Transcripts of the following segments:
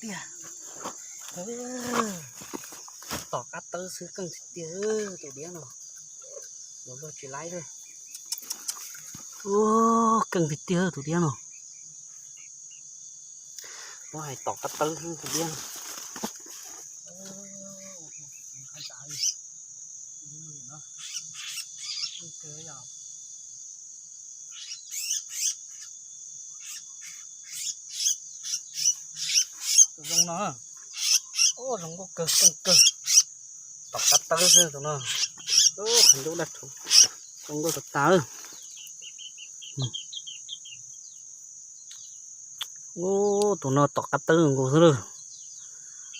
tia tỏ cá tơ xứ căng tia tụi đĩa nào nó chỉ lái thôi ô căng tia tụi đĩa nào nó hay tỏ cá tơ hơn tụi đĩa giống nó ô giống có cơ tóc cắt tơ hơn tụi nó ô thành chỗ đặt không có thật tơ ô tụi nó tóc cắt tơ của thứ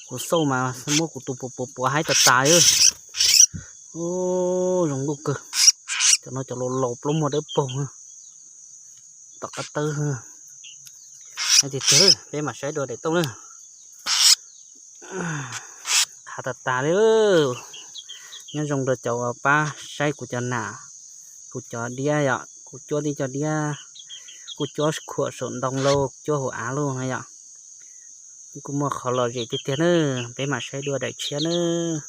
của sâu mà mua của tụi bộ hai tật tài ơi ô giống có cơ cho nó cho lột luôn một đứa bông tóc cắt tơ hơn hay thì thế để mà sẽ đồ để tông nữa khá thật ta đấy nhân dùng được chậu ba say của chợ nà của chợ đĩa ạ của chợ đi chợ đĩa của chợ khua sồn đồng lô chợ hồ á luôn hay ạ cũng mà khó lo gì thì thế nữa để mà say đua đại chiến nữa